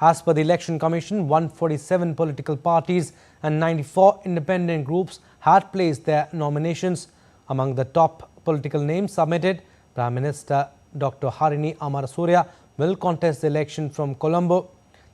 As per the Election Commission, 147 political parties and 94 independent groups had placed their nominations. Among the top political names submitted, Prime Minister Dr. Harini Amarasuriya will contest the election from Colombo.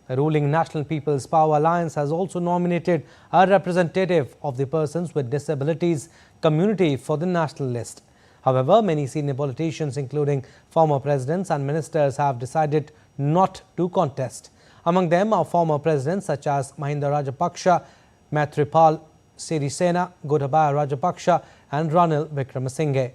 The ruling National People's Power Alliance has also nominated a representative of the Persons with Disabilities community for the national list. However, many senior politicians, including former presidents and ministers, have decided not to contest. Among them are former presidents such as Mahinda Rajapaksa, Maithripal Sirisena, Gotabaya Rajapaksa and Ranil Wickremesinghe.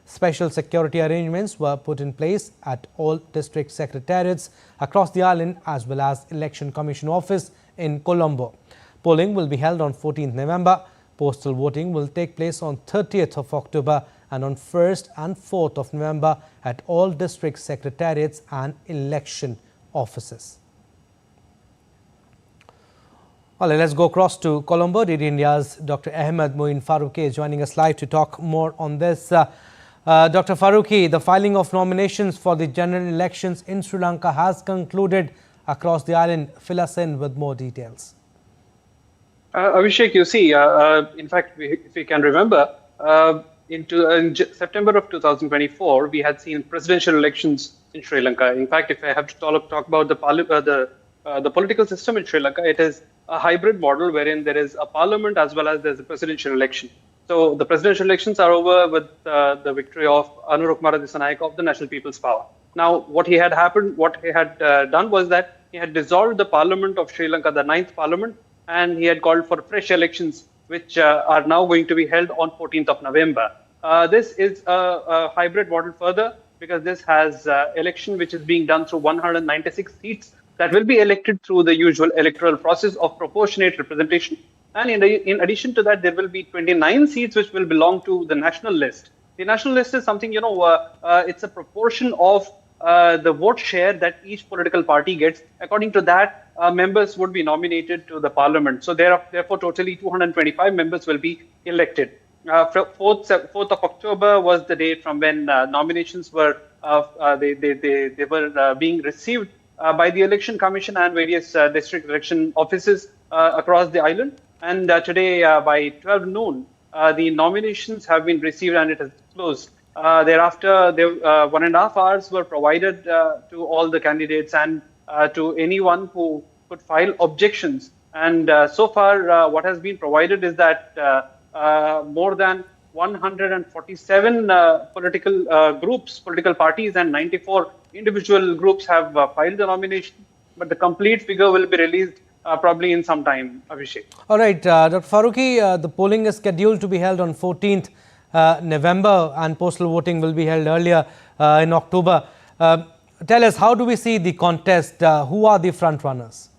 Special security arrangements were put in place at all district secretariats across the island as well as Election Commission office in Colombo. Polling will be held on 14th November. Postal voting will take place on 30th of October and on 1st and 4th of November at all district secretariats and election offices. Well, let's go across to Colombo. DD India's Dr. Ahmed Moin Faruqi is joining us live to talk more on this. Dr. Faruqi, the filing of nominations for the general elections in Sri Lanka has concluded across the island. Fill us in with more details. Abhishek, you see, in fact, if we can remember, in September of 2024, we had seen presidential elections in Sri Lanka. In fact, if I have to talk about the political system in Sri Lanka, it is a hybrid model wherein there is a parliament as well as there's a presidential election. So the presidential elections are over with the victory of Anura Kumara Dissanayake of the National People's Power. Now, what he had done was that he had dissolved the parliament of Sri Lanka, the 9th parliament, and he had called for fresh elections, which are now going to be held on 14th of November. This is a hybrid model further because this has election which is being done through 196 seats that will be elected through the usual electoral process of proportionate representation. And in addition to that, there will be 29 seats which will belong to the national list. The national list is something, it's a proportion of the vote share that each political party gets. According to that, members would be nominated to the parliament. So therefore, totally 225 members will be elected. 4th of October was the date from when nominations were being received by the Election Commission and various district election offices across the island. And today, by 12 noon, the nominations have been received and it has closed. Thereafter, 1.5 hours were provided to all the candidates and to anyone who could file objections. And so far, what has been provided is that more than 147 political parties and 94 individual groups have filed the nomination. But the complete figure will be released probably in some time, Abhishek. All right, Dr. Faruqi, the polling is scheduled to be held on 14th November and postal voting will be held earlier in October. Tell us, how do we see the contest? Who are the front runners?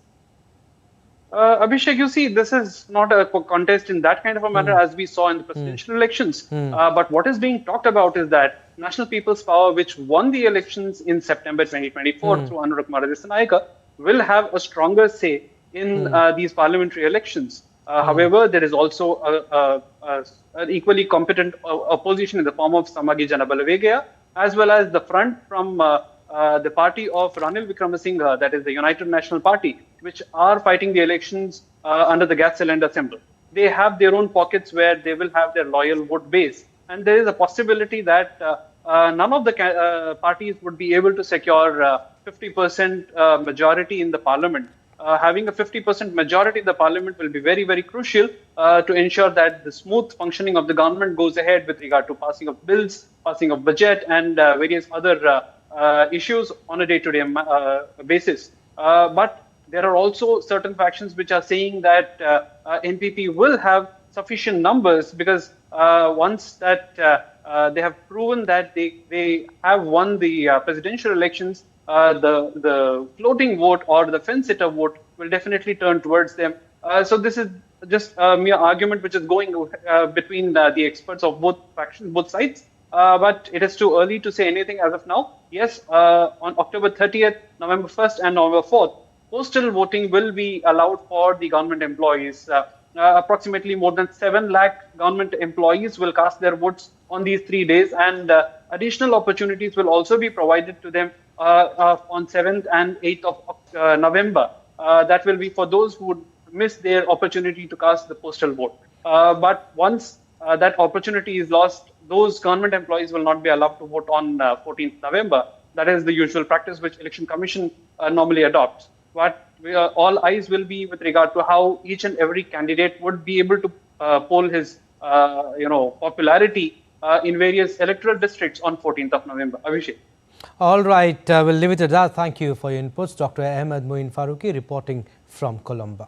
Abhishek, you see, this is not a contest in that kind of a manner as we saw in the presidential elections. But what is being talked about is that National People's Power, which won the elections in September 2024 through Anura Kumara Dissanayake, will have a stronger say in these parliamentary elections. However, there is also an equally competent opposition in the form of Samagi Jana Balawegaya, as well as the front from the party of Ranil Wickremesinghe, that is the United National Party, which are fighting the elections under the gas cylinder symbol. They have their own pockets where they will have their loyal vote base. And there is a possibility that none of the parties would be able to secure 50% majority in the parliament. Having a 50% majority in the parliament will be very, very crucial to ensure that the smooth functioning of the government goes ahead with regard to passing of bills, passing of budget, and various other issues on a day-to-day basis. But there are also certain factions which are saying that NPP will have sufficient numbers because once that they have proven that they have won the presidential elections, the floating vote or the fence-sitter vote will definitely turn towards them. So this is just a mere argument which is going between the experts of both factions, both sides. But it is too early to say anything as of now. Yes, on October 30th, November 1st and November 4th, postal voting will be allowed for the government employees. Approximately more than 7 lakh government employees will cast their votes on these 3 days, and additional opportunities will also be provided to them on 7th and 8th of November. That will be for those who would miss their opportunity to cast the postal vote. But once that opportunity is lost, those government employees will not be allowed to vote on 14th November. That is the usual practice which Election Commission normally adopts. But all eyes will be with regard to how each and every candidate would be able to poll his popularity in various electoral districts on 14th of November. Abhishek. All right, we'll leave it at that. Thank you for your inputs. Dr. Ahmed Moin Faruqi reporting from Colombo.